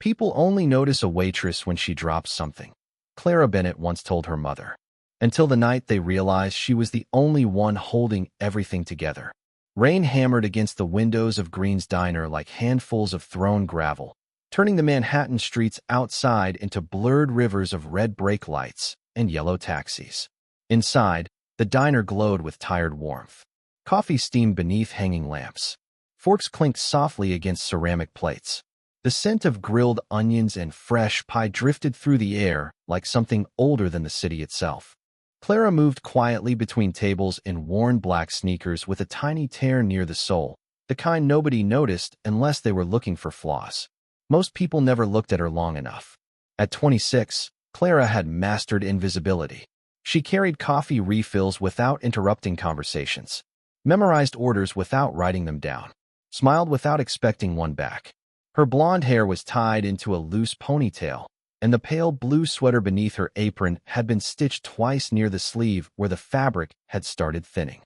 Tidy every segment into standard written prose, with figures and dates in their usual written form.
People only notice a waitress when she drops something, Clara Bennett once told her mother, until the night they realized she was the only one holding everything together. Rain hammered against the windows of Green's diner like handfuls of thrown gravel, turning the Manhattan streets outside into blurred rivers of red brake lights and yellow taxis. Inside, the diner glowed with tired warmth. Coffee steamed beneath hanging lamps. Forks clinked softly against ceramic plates. The scent of grilled onions and fresh pie drifted through the air like something older than the city itself. Clara moved quietly between tables in worn black sneakers with a tiny tear near the sole, the kind nobody noticed unless they were looking for flaws. Most people never looked at her long enough. At 26, Clara had mastered invisibility. She carried coffee refills without interrupting conversations, memorized orders without writing them down, smiled without expecting one back. Her blonde hair was tied into a loose ponytail, and the pale blue sweater beneath her apron had been stitched twice near the sleeve where the fabric had started thinning.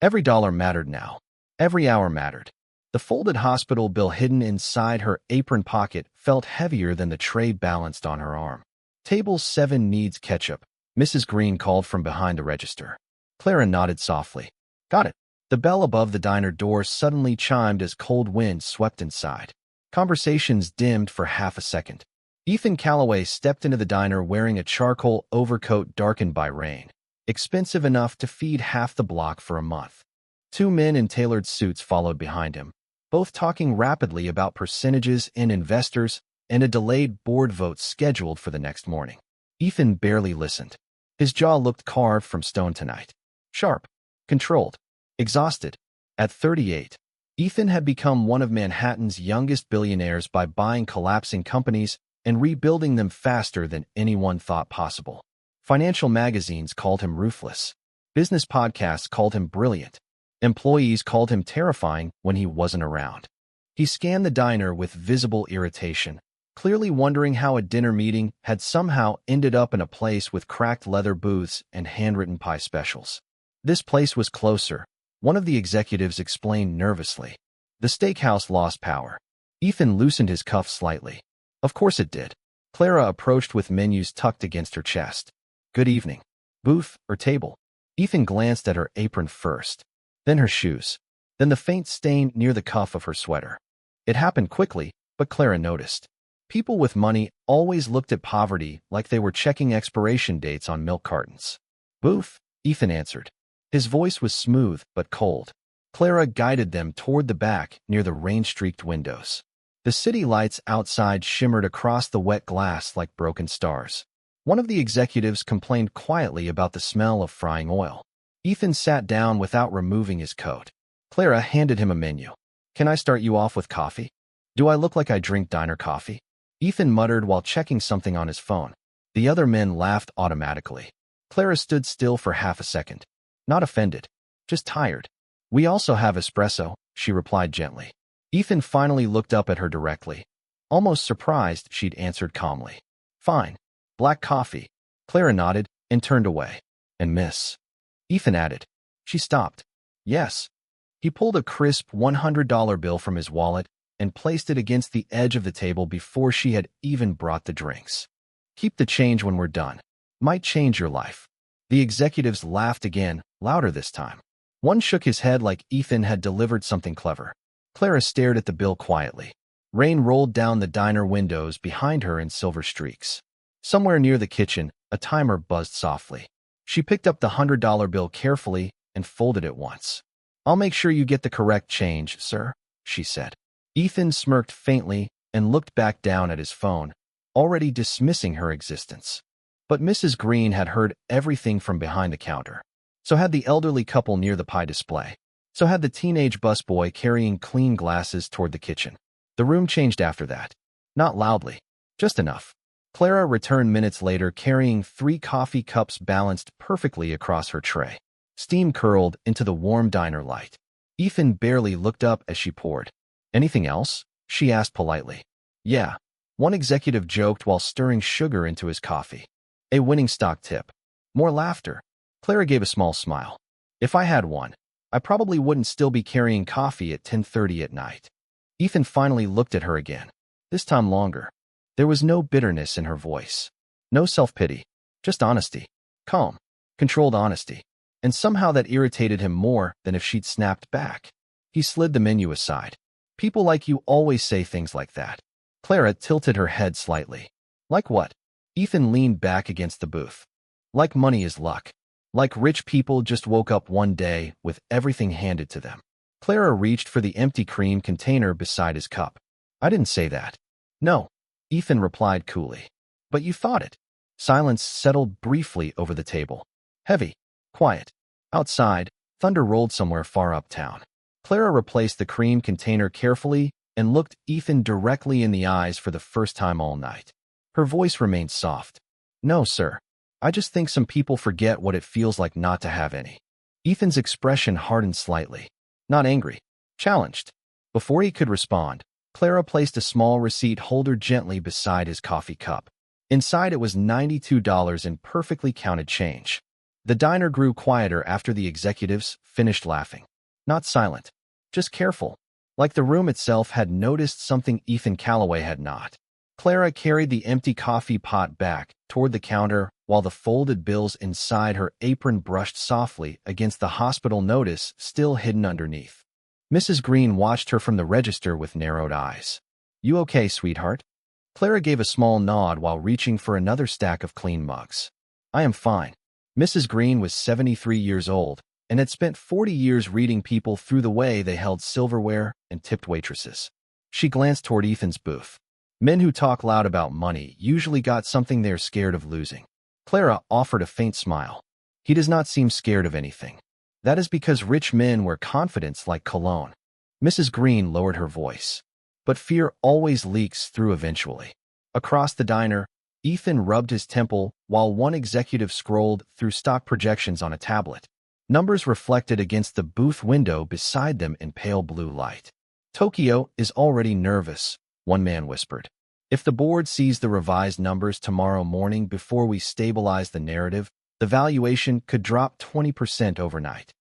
Every dollar mattered now. Every hour mattered. The folded hospital bill hidden inside her apron pocket felt heavier than the tray balanced on her arm. Table 7 needs ketchup, Mrs. Green called from behind the register. Clara nodded softly. Got it. The bell above the diner door suddenly chimed as cold wind swept inside. Conversations dimmed for half a second. Ethan Calloway stepped into the diner wearing a charcoal overcoat darkened by rain, expensive enough to feed half the block for a month. Two men in tailored suits followed behind him, both talking rapidly about percentages and investors and a delayed board vote scheduled for the next morning. Ethan barely listened. His jaw looked carved from stone tonight. Sharp, controlled, exhausted. At 38, Ethan had become one of Manhattan's youngest billionaires by buying collapsing companies and rebuilding them faster than anyone thought possible. Financial magazines called him ruthless. Business podcasts called him brilliant. Employees called him terrifying when he wasn't around. He scanned the diner with visible irritation, clearly wondering how a dinner meeting had somehow ended up in a place with cracked leather booths and handwritten pie specials. This place was closer, one of the executives explained nervously. The steakhouse lost power. Ethan loosened his cuffs slightly. Of course it did. Clara approached with menus tucked against her chest. Good evening. Booth or table? Ethan glanced at her apron first, then her shoes, then the faint stain near the cuff of her sweater. It happened quickly, but Clara noticed. People with money always looked at poverty like they were checking expiration dates on milk cartons. Booth, Ethan answered. His voice was smooth but cold. Clara guided them toward the back near the rain-streaked windows. The city lights outside shimmered across the wet glass like broken stars. One of the executives complained quietly about the smell of frying oil. Ethan sat down without removing his coat. Clara handed him a menu. Can I start you off with coffee? Do I look like I drink diner coffee? Ethan muttered while checking something on his phone. The other men laughed automatically. Clara stood still for half a second. Not offended, just tired. We also have espresso, she replied gently. Ethan finally looked up at her directly. Almost surprised, she'd answered calmly. Fine. Black coffee. Clara nodded and turned away. And miss? Ethan added. She stopped. Yes. He pulled a crisp $100 bill from his wallet and placed it against the edge of the table before she had even brought the drinks. Keep the change when we're done. Might change your life. The executives laughed again, louder this time. One shook his head like Ethan had delivered something clever. Clara stared at the bill quietly. Rain rolled down the diner windows behind her in silver streaks. Somewhere near the kitchen, a timer buzzed softly. She picked up the $100 bill carefully and folded it once. I'll make sure you get the correct change, sir, she said. Ethan smirked faintly and looked back down at his phone, already dismissing her existence. But Mrs. Green had heard everything from behind the counter. So had the elderly couple near the pie display. So had the teenage busboy carrying clean glasses toward the kitchen. The room changed after that. Not loudly, just enough. Clara returned minutes later carrying 3 coffee cups balanced perfectly across her tray. Steam curled into the warm diner light. Ethan barely looked up as she poured. Anything else? She asked politely. Yeah, one executive joked while stirring sugar into his coffee. A winning stock tip. More laughter. Clara gave a small smile. If I had one, I probably wouldn't still be carrying coffee at 10:30 at night. Ethan finally looked at her again, this time longer. There was no bitterness in her voice. No self-pity. Just honesty. Calm. Controlled honesty. And somehow that irritated him more than if she'd snapped back. He slid the menu aside. People like you always say things like that. Clara tilted her head slightly. Like what? Ethan leaned back against the booth. Like money is luck. Like rich people just woke up one day with everything handed to them. Clara reached for the empty cream container beside his cup. I didn't say that. No, Ethan replied coolly. But you thought it. Silence settled briefly over the table. Heavy. Quiet. Outside, thunder rolled somewhere far uptown. Clara replaced the cream container carefully and looked Ethan directly in the eyes for the first time all night. Her voice remained soft. No, sir. I just think some people forget what it feels like not to have any. Ethan's expression hardened slightly. Not angry. Challenged. Before he could respond, Clara placed a small receipt holder gently beside his coffee cup. Inside it was $92 in perfectly counted change. The diner grew quieter after the executives finished laughing. Not silent. Just careful. Like the room itself had noticed something Ethan Calloway had not. Clara carried the empty coffee pot back toward the counter while the folded bills inside her apron brushed softly against the hospital notice still hidden underneath. Mrs. Green watched her from the register with narrowed eyes. You okay, sweetheart? Clara gave a small nod while reaching for another stack of clean mugs. I am fine. Mrs. Green was 73 years old and had spent 40 years reading people through the way they held silverware and tipped waitresses. She glanced toward Ethan's booth. Men who talk loud about money usually got something they're scared of losing. Clara offered a faint smile. He does not seem scared of anything. That is because rich men wear confidence like cologne. Mrs. Green lowered her voice. But fear always leaks through eventually. Across the diner, Ethan rubbed his temple while one executive scrolled through stock projections on a tablet. Numbers reflected against the booth window beside them in pale blue light. Tokyo is already nervous, one man whispered. If the board sees the revised numbers tomorrow morning before we stabilize the narrative, the valuation could drop 20% overnight.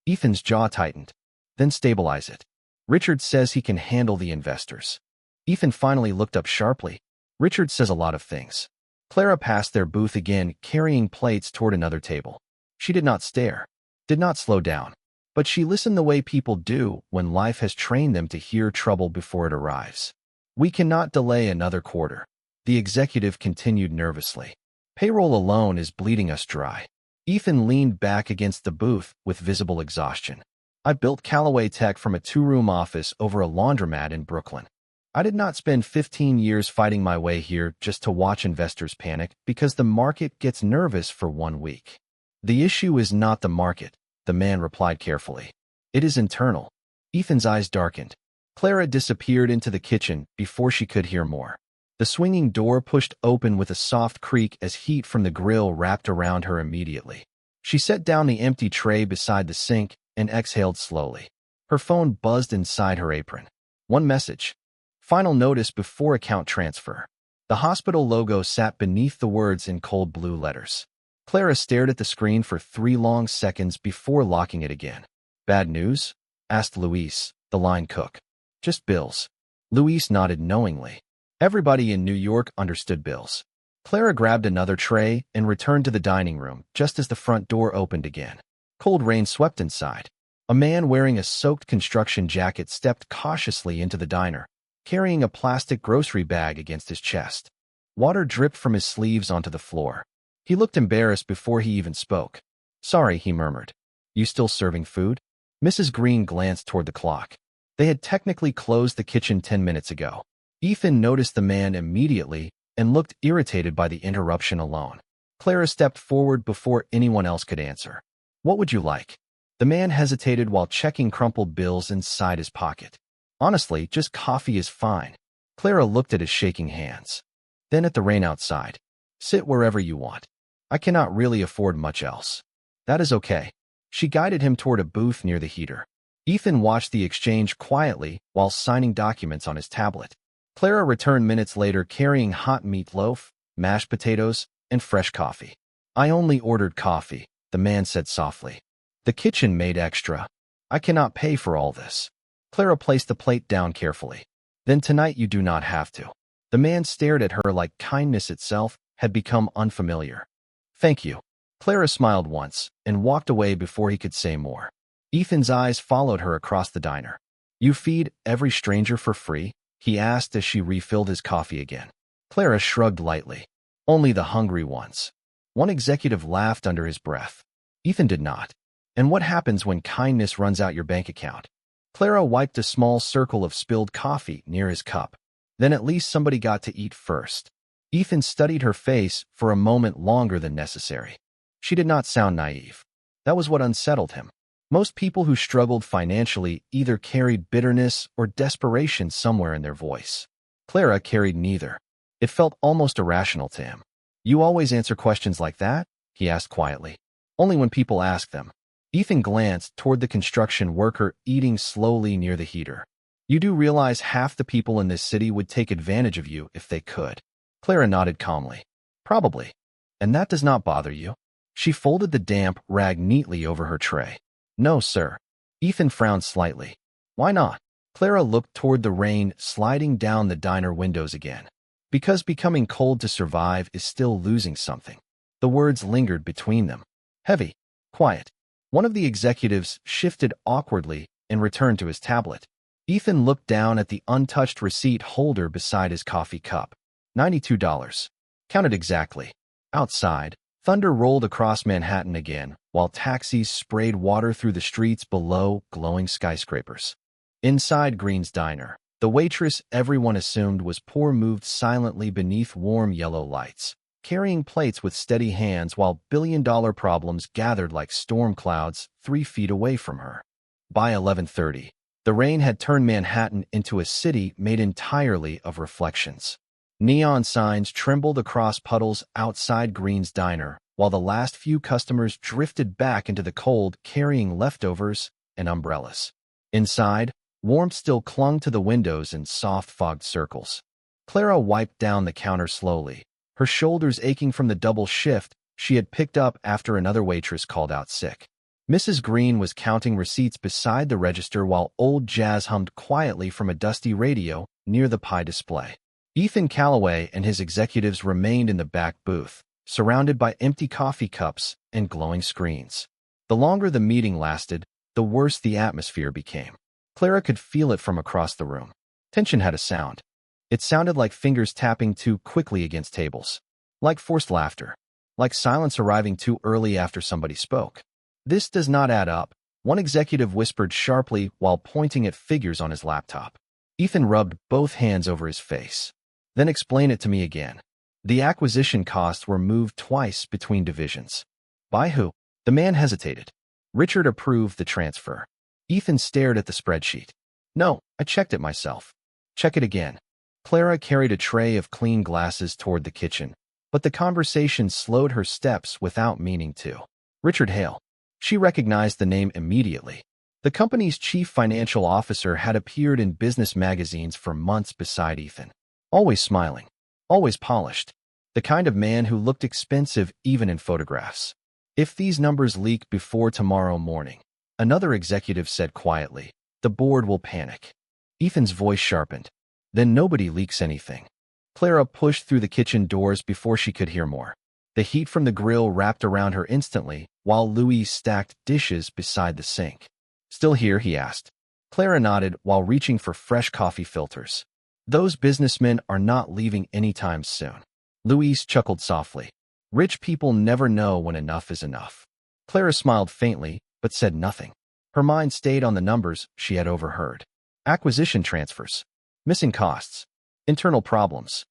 Ethan's jaw tightened. Then stabilize it. Richard says he can handle the investors. Ethan finally looked up sharply. Richard says a lot of things. Clara passed their booth again, carrying plates toward another table. She did not stare, did not slow down, but she listened the way people do when life has trained them to hear trouble before it arrives. We cannot delay another quarter, the executive continued nervously. Payroll alone is bleeding us dry. Ethan leaned back against the booth with visible exhaustion. I built Callaway Tech from a two-room office over a laundromat in Brooklyn. I did not spend 15 years fighting my way here just to watch investors panic because the market gets nervous for 1 week. The issue is not the market, the man replied carefully. It is internal. Ethan's eyes darkened. Clara disappeared into the kitchen before she could hear more. The swinging door pushed open with a soft creak as heat from the grill wrapped around her immediately. She set down the empty tray beside the sink and exhaled slowly. Her phone buzzed inside her apron. One message. Final notice before account transfer. The hospital logo sat beneath the words in cold blue letters. Clara stared at the screen for 3 long seconds before locking it again. Bad news? Asked Luis, the line cook. Just bills. Luis nodded knowingly. Everybody in New York understood bills. Clara grabbed another tray and returned to the dining room just as the front door opened again. Cold rain swept inside. A man wearing a soaked construction jacket stepped cautiously into the diner, carrying a plastic grocery bag against his chest. Water dripped from his sleeves onto the floor. He looked embarrassed before he even spoke. Sorry, he murmured. You still serving food? Mrs. Green glanced toward the clock. They had technically closed the kitchen 10 minutes ago. Ethan noticed the man immediately and looked irritated by the interruption alone. Clara stepped forward before anyone else could answer. What would you like? The man hesitated while checking crumpled bills inside his pocket. Honestly, just coffee is fine. Clara looked at his shaking hands. Then at the rain outside. Sit wherever you want. I cannot really afford much else. That is okay. She guided him toward a booth near the heater. Ethan watched the exchange quietly while signing documents on his tablet. Clara returned minutes later carrying hot meatloaf, mashed potatoes, and fresh coffee. I only ordered coffee, the man said softly. The kitchen made extra. I cannot pay for all this. Clara placed the plate down carefully. Then tonight you do not have to. The man stared at her like kindness itself had become unfamiliar. "Thank you." Clara smiled once and walked away before he could say more. Ethan's eyes followed her across the diner. "You feed every stranger for free?" he asked as she refilled his coffee again. Clara shrugged lightly. "Only the hungry ones." One executive laughed under his breath. Ethan did not. "And what happens when kindness runs out your bank account?" Clara wiped a small circle of spilled coffee near his cup. "Then at least somebody got to eat first." Ethan studied her face for a moment longer than necessary. She did not sound naive. That was what unsettled him. Most people who struggled financially either carried bitterness or desperation somewhere in their voice. Clara carried neither. It felt almost irrational to him. "You always answer questions like that?" he asked quietly. "Only when people ask them." Ethan glanced toward the construction worker eating slowly near the heater. "You do realize half the people in this city would take advantage of you if they could?" Clara nodded calmly. "Probably. And that does not bother you?" She folded the damp rag neatly over her tray. "No, sir." Ethan frowned slightly. "Why not?" Clara looked toward the rain sliding down the diner windows again. "Because becoming cold to survive is still losing something." The words lingered between them. Heavy. Quiet. One of the executives shifted awkwardly and returned to his tablet. Ethan looked down at the untouched receipt holder beside his coffee cup. $92. Counted exactly. Outside, thunder rolled across Manhattan again, while taxis sprayed water through the streets below glowing skyscrapers. Inside Green's diner, the waitress everyone assumed was poor moved silently beneath warm yellow lights, carrying plates with steady hands while billion-dollar problems gathered like storm clouds 3 feet away from her. By 11:30, the rain had turned Manhattan into a city made entirely of reflections. Neon signs trembled across puddles outside Green's diner, while the last few customers drifted back into the cold carrying leftovers and umbrellas. Inside, warmth still clung to the windows in soft fogged circles. Clara wiped down the counter slowly, her shoulders aching from the double shift she had picked up after another waitress called out sick. Mrs. Green was counting receipts beside the register while old jazz hummed quietly from a dusty radio near the pie display. Ethan Calloway and his executives remained in the back booth, surrounded by empty coffee cups and glowing screens. The longer the meeting lasted, the worse the atmosphere became. Clara could feel it from across the room. Tension had a sound. It sounded like fingers tapping too quickly against tables, like forced laughter, like silence arriving too early after somebody spoke. "This does not add up," one executive whispered sharply while pointing at figures on his laptop. Ethan rubbed both hands over his face. "Then explain it to me again." The acquisition costs were moved twice between divisions. "By who?" The man hesitated. "Richard approved the transfer." Ethan stared at the spreadsheet. "No, I checked it myself." "Check it again." Clara carried a tray of clean glasses toward the kitchen, but the conversation slowed her steps without meaning to. "Richard Hale." She recognized the name immediately. The company's chief financial officer had appeared in business magazines for months beside Ethan. Always smiling. Always polished. The kind of man who looked expensive even in photographs. "If these numbers leak before tomorrow morning," another executive said quietly, "the board will panic." Ethan's voice sharpened. "Then nobody leaks anything." Clara pushed through the kitchen doors before she could hear more. The heat from the grill wrapped around her instantly, while Louis stacked dishes beside the sink. "Still here?" he asked. Clara nodded while reaching for fresh coffee filters. "Those businessmen are not leaving anytime soon." Louise chuckled softly. "Rich people never know when enough is enough." Clara smiled faintly, but said nothing. Her mind stayed on the numbers she had overheard. Acquisition transfers. Missing costs. Internal problems.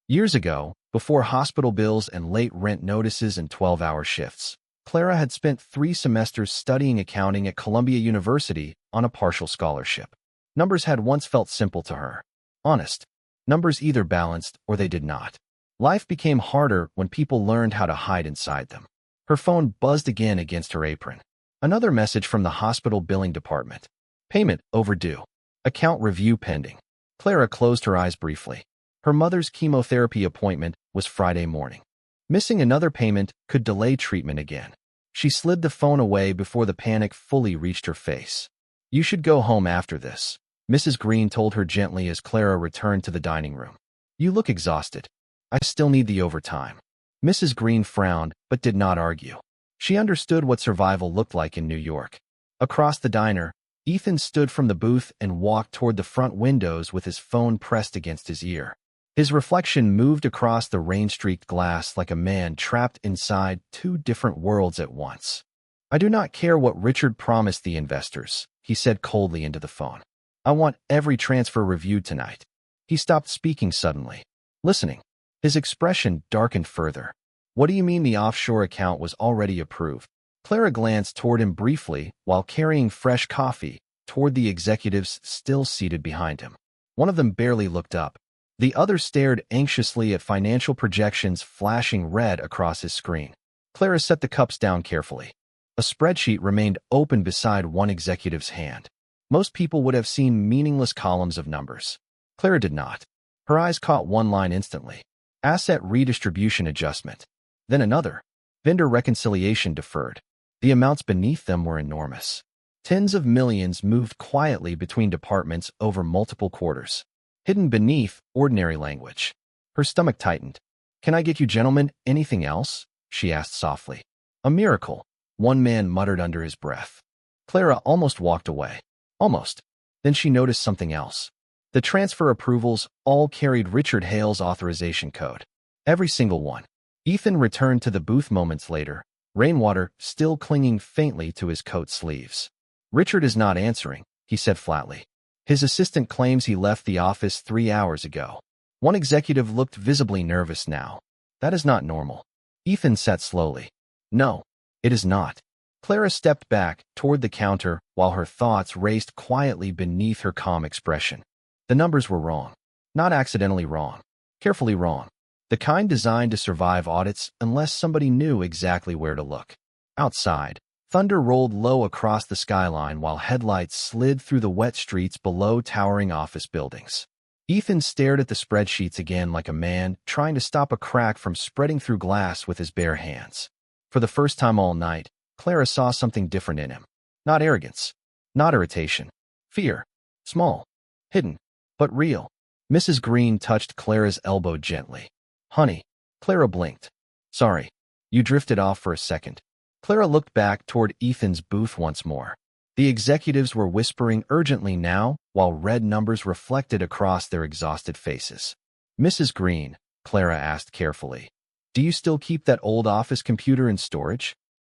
Years ago, before hospital bills and late rent notices and 12-hour shifts, Clara had spent 3 semesters studying accounting at Columbia University on a partial scholarship. Numbers had once felt simple to her. Honest. Numbers either balanced or they did not. Life became harder when people learned how to hide inside them. Her phone buzzed again against her apron. Another message from the hospital billing department. "Payment overdue. Account review pending." Clara closed her eyes briefly. Her mother's chemotherapy appointment was Friday morning. Missing another payment could delay treatment again. She slid the phone away before the panic fully reached her face. "You should go home after this," Mrs. Green told her gently as Clara returned to the dining room. You look exhausted. I still need the overtime. Mrs. Green frowned, but did not argue. She understood what survival looked like in New York. Across the diner, Ethan stood from the booth and walked toward the front windows with his phone pressed against his ear. His reflection moved across the rain-streaked glass like a man trapped inside two different worlds at once. I do not care what Richard promised the investors, he said coldly into the phone. I want every transfer reviewed tonight. He stopped speaking suddenly, listening. His expression darkened further. What do you mean the offshore account was already approved? Clara glanced toward him briefly while carrying fresh coffee toward the executives still seated behind him. One of them barely looked up. The other stared anxiously at financial projections flashing red across his screen. Clara set the cups down carefully. A spreadsheet remained open beside one executive's hand. Most people would have seen meaningless columns of numbers. Clara did not. Her eyes caught one line instantly. Asset redistribution adjustment. Then another. Vendor reconciliation deferred. The amounts beneath them were enormous. Tens of millions moved quietly between departments over multiple quarters. Hidden beneath ordinary language. Her stomach tightened. Can I get you gentlemen anything else? She asked softly. A miracle, one man muttered under his breath. Clara almost walked away. Almost. Then she noticed something else. The transfer approvals all carried Richard Hale's authorization code. Every single one. Ethan returned to the booth moments later, rainwater still clinging faintly to his coat sleeves. Richard is not answering, he said flatly. His assistant claims he left the office 3 hours ago. One executive looked visibly nervous now. That is not normal. Ethan sat slowly. No, it is not. Clara stepped back toward the counter while her thoughts raced quietly beneath her calm expression. The numbers were wrong. Not accidentally wrong. Carefully wrong. The kind designed to survive audits unless somebody knew exactly where to look. Outside, thunder rolled low across the skyline while headlights slid through the wet streets below towering office buildings. Ethan stared at the spreadsheets again like a man trying to stop a crack from spreading through glass with his bare hands. For the first time all night, Clara saw something different in him. Not arrogance. Not irritation. Fear. Small. Hidden. But real. Mrs. Green touched Clara's elbow gently. Honey. Clara blinked. Sorry. You drifted off for a second. Clara looked back toward Ethan's booth once more. The executives were whispering urgently now, while red numbers reflected across their exhausted faces. Mrs. Green, Clara asked carefully, do you still keep that old office computer in storage?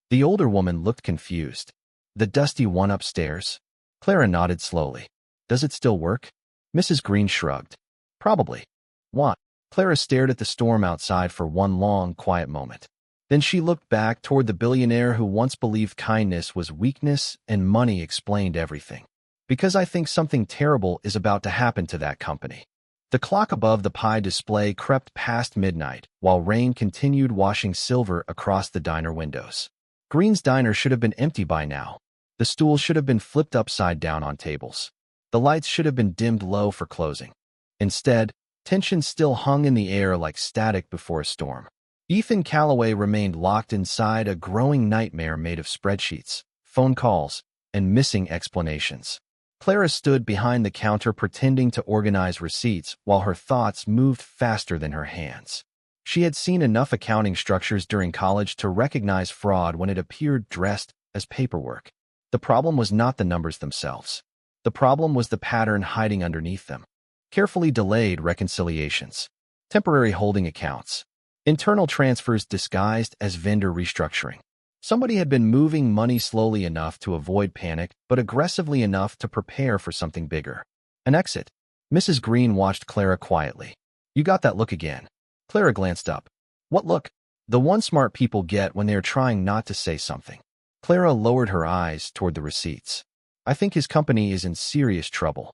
The older woman looked confused. The dusty one upstairs? Clara nodded slowly. Does it still work? Mrs. Green shrugged. Probably. What? Clara stared at the storm outside for one long, quiet moment. Then she looked back toward the billionaire who once believed kindness was weakness and money explained everything. Because I think something terrible is about to happen to that company. The clock above the pie display crept past midnight, while rain continued washing silver across the diner windows. Green's diner should have been empty by now. The stools should have been flipped upside down on tables. The lights should have been dimmed low for closing. Instead, tension still hung in the air like static before a storm. Ethan Calloway remained locked inside a growing nightmare made of spreadsheets, phone calls, and missing explanations. Clara stood behind the counter pretending to organize receipts while her thoughts moved faster than her hands. She had seen enough accounting structures during college to recognize fraud when it appeared dressed as paperwork. The problem was not the numbers themselves. The problem was the pattern hiding underneath them. Carefully delayed reconciliations. Temporary holding accounts. Internal transfers disguised as vendor restructuring. Somebody had been moving money slowly enough to avoid panic, but aggressively enough to prepare for something bigger. An exit. Mrs. Green watched Clara quietly. You got that look again. Clara glanced up. What look? The one smart people get when they are trying not to say something. Clara lowered her eyes toward the receipts. I think his company is in serious trouble.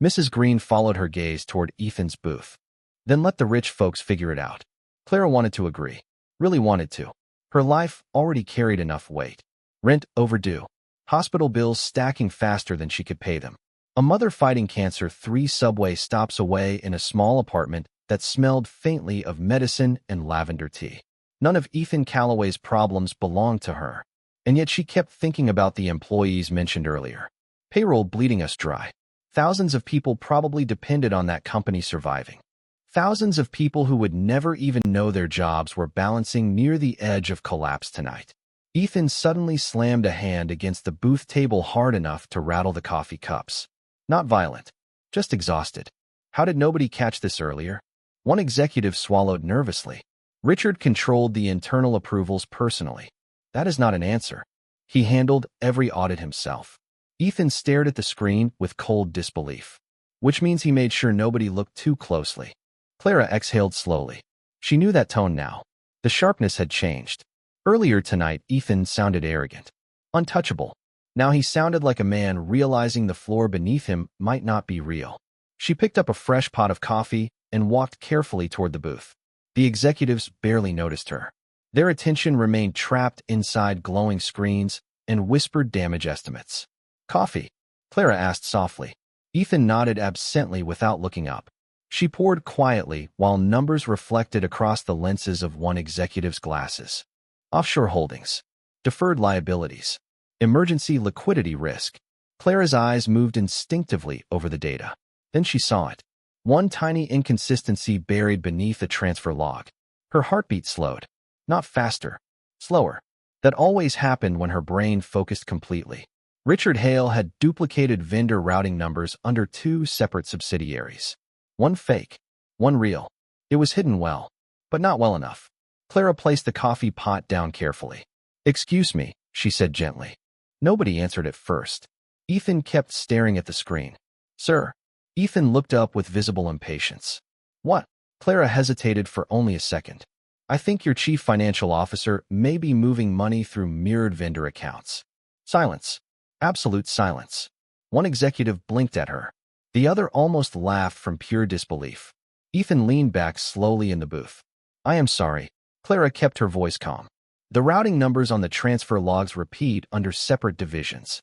Mrs. Green followed her gaze toward Ethan's booth. Then let the rich folks figure it out. Clara wanted to agree. Really wanted to. Her life already carried enough weight. Rent overdue. Hospital bills stacking faster than she could pay them. A mother fighting cancer 3 subway stops away in a small apartment that smelled faintly of medicine and lavender tea. None of Ethan Calloway's problems belonged to her, and yet she kept thinking about the employees mentioned earlier. Payroll bleeding us dry. Thousands of people probably depended on that company surviving. Thousands of people who would never even know their jobs were balancing near the edge of collapse tonight. Ethan suddenly slammed a hand against the booth table hard enough to rattle the coffee cups. Not violent, just exhausted. How did nobody catch this earlier? One executive swallowed nervously. Richard controlled the internal approvals personally. That is not an answer. He handled every audit himself. Ethan stared at the screen with cold disbelief, which means he made sure nobody looked too closely. Clara exhaled slowly. She knew that tone now. The sharpness had changed. Earlier tonight, Ethan sounded arrogant, untouchable. Now he sounded like a man realizing the floor beneath him might not be real. She picked up a fresh pot of coffee and walked carefully toward the booth. The executives barely noticed her. Their attention remained trapped inside glowing screens and whispered damage estimates. "Coffee?" Clara asked softly. Ethan nodded absently without looking up. She poured quietly while numbers reflected across the lenses of one executive's glasses. Offshore holdings, deferred liabilities, emergency liquidity risk. Clara's eyes moved instinctively over the data. Then she saw it. One tiny inconsistency buried beneath a transfer log. Her heartbeat slowed. Not faster, slower. That always happened when her brain focused completely. Richard Hale had duplicated vendor routing numbers under two separate subsidiaries. One fake, one real. It was hidden well, but not well enough. Clara placed the coffee pot down carefully. "Excuse me," she said gently. Nobody answered at first. Ethan kept staring at the screen. "Sir." Ethan looked up with visible impatience. "What?" Clara hesitated for only a second. "I think your chief financial officer may be moving money through mirrored vendor accounts." Silence. Absolute silence. One executive blinked at her. The other almost laughed from pure disbelief. Ethan leaned back slowly in the booth. "I am sorry." Clara kept her voice calm. "The routing numbers on the transfer logs repeat under separate divisions."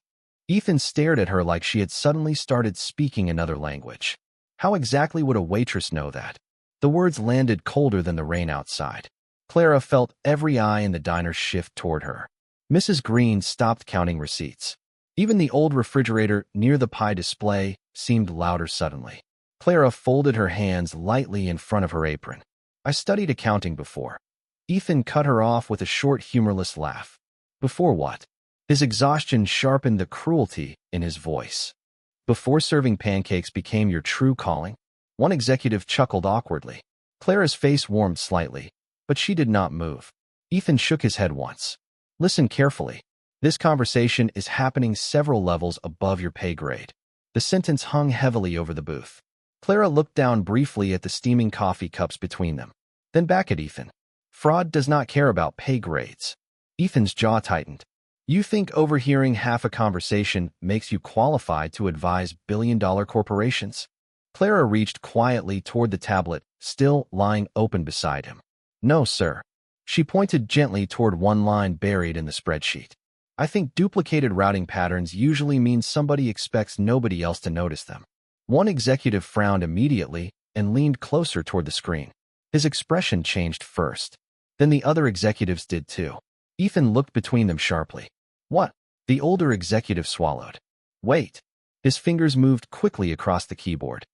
Ethan stared at her like she had suddenly started speaking another language. How exactly would a waitress know that? The words landed colder than the rain outside. Clara felt every eye in the diner shift toward her. Mrs. Green stopped counting receipts. Even the old refrigerator near the pie display seemed louder suddenly. Clara folded her hands lightly in front of her apron. "I studied accounting before." Ethan cut her off with a short, humorless laugh. "Before what?" His exhaustion sharpened the cruelty in his voice. "Before serving pancakes became your true calling?" One executive chuckled awkwardly. Clara's face warmed slightly, but she did not move. Ethan shook his head once. "Listen carefully. This conversation is happening several levels above your pay grade." The sentence hung heavily over the booth. Clara looked down briefly at the steaming coffee cups between them, then back at Ethan. "Fraud does not care about pay grades." Ethan's jaw tightened. "You think overhearing half a conversation makes you qualified to advise billion-dollar corporations?" Clara reached quietly toward the tablet, still lying open beside him. "No, sir." She pointed gently toward one line buried in the spreadsheet. "I think duplicated routing patterns usually mean somebody expects nobody else to notice them." One executive frowned immediately and leaned closer toward the screen. His expression changed first. Then the other executives did too. Ethan looked between them sharply. "What?" The older executive swallowed. "Wait." His fingers moved quickly across the keyboard.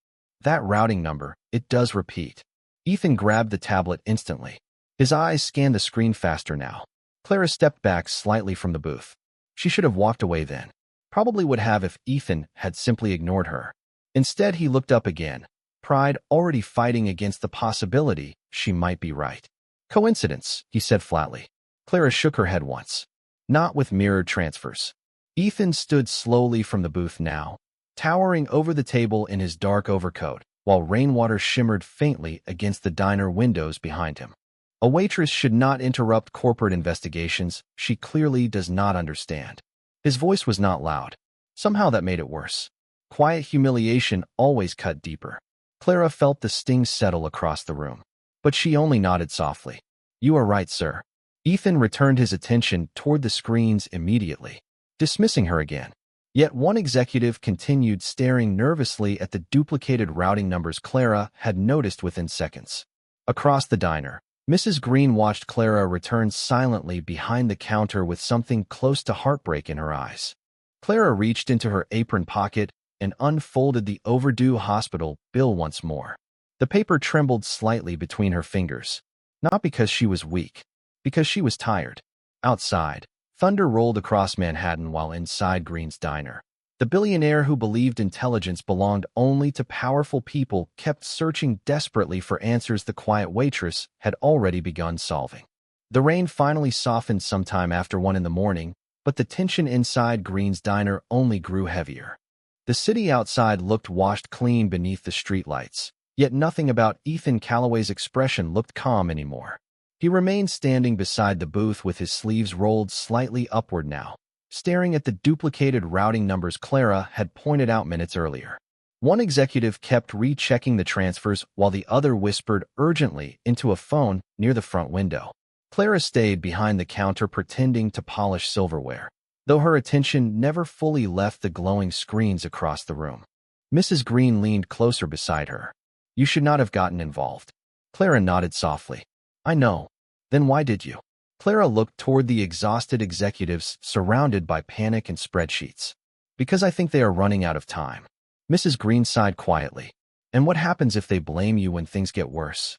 "That routing number, it does repeat." Ethan grabbed the tablet instantly. His eyes scanned the screen faster now. Clara stepped back slightly from the booth. She should have walked away then. Probably would have if Ethan had simply ignored her. Instead, he looked up again, pride already fighting against the possibility she might be right. "Coincidence," he said flatly. Clara shook her head once. "Not with mirrored transfers." Ethan stood slowly from the booth now, towering over the table in his dark overcoat, while rainwater shimmered faintly against the diner windows behind him. A waitress should not interrupt corporate investigations she clearly does not understand. His voice was not loud. Somehow that made it worse. Quiet humiliation always cut deeper. Clara felt the sting settle across the room, but she only nodded softly. "You are right, sir." Ethan returned his attention toward the screens immediately, dismissing her again. Yet one executive continued staring nervously at the duplicated routing numbers Clara had noticed within seconds. Across the diner, Mrs. Green watched Clara return silently behind the counter with something close to heartbreak in her eyes. Clara reached into her apron pocket and unfolded the overdue hospital bill once more. The paper trembled slightly between her fingers. Not because she was weak, because she was tired. Outside, thunder rolled across Manhattan while inside Green's diner. The billionaire who believed intelligence belonged only to powerful people kept searching desperately for answers the quiet waitress had already begun solving. The rain finally softened sometime after 1 in the morning, but the tension inside Green's diner only grew heavier. The city outside looked washed clean beneath the streetlights, yet nothing about Ethan Calloway's expression looked calm anymore. He remained standing beside the booth with his sleeves rolled slightly upward now, staring at the duplicated routing numbers Clara had pointed out minutes earlier. One executive kept rechecking the transfers while the other whispered urgently into a phone near the front window. Clara stayed behind the counter pretending to polish silverware, though her attention never fully left the glowing screens across the room. Mrs. Green leaned closer beside her. "You should not have gotten involved." Clara nodded softly. "I know. Then why did you?" Clara looked toward the exhausted executives surrounded by panic and spreadsheets. "Because I think they are running out of time." Mrs. Green sighed quietly. "And what happens if they blame you when things get worse?"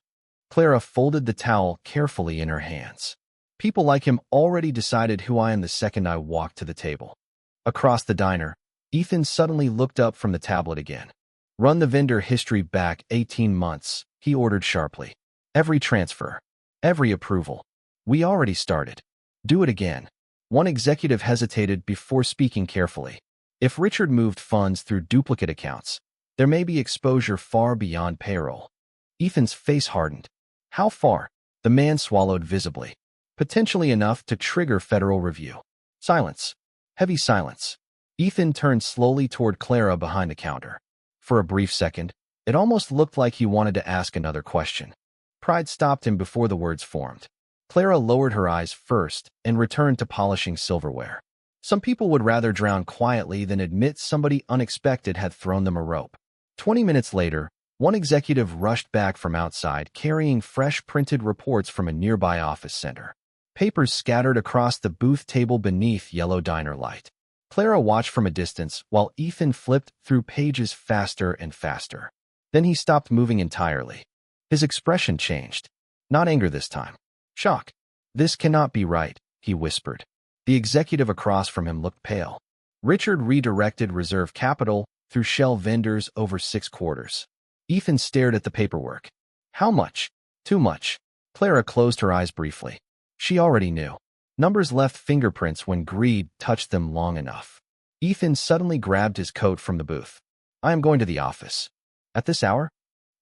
Clara folded the towel carefully in her hands. "People like him already decided who I am the second I walked to the table." Across the diner, Ethan suddenly looked up from the tablet again. "Run the vendor history back 18 months, he ordered sharply. "Every transfer. Every approval. We already started." "Do it again." One executive hesitated before speaking carefully. "If Richard moved funds through duplicate accounts, there may be exposure far beyond payroll." Ethan's face hardened. "How far?" The man swallowed visibly. "Potentially enough to trigger federal review." Silence. Heavy silence. Ethan turned slowly toward Clara behind the counter. For a brief second, it almost looked like he wanted to ask another question. Pride stopped him before the words formed. Clara lowered her eyes first and returned to polishing silverware. Some people would rather drown quietly than admit somebody unexpected had thrown them a rope. 20 minutes later, one executive rushed back from outside carrying fresh printed reports from a nearby office center. Papers scattered across the booth table beneath yellow diner light. Clara watched from a distance while Ethan flipped through pages faster and faster. Then he stopped moving entirely. His expression changed. Not anger this time. Shock. "This cannot be right," he whispered. The executive across from him looked pale. "Richard redirected reserve capital through shell vendors over 6 quarters. Ethan stared at the paperwork. "How much?" "Too much." Clara closed her eyes briefly. She already knew. Numbers left fingerprints when greed touched them long enough. Ethan suddenly grabbed his coat from the booth. "I am going to the office." "At this hour?"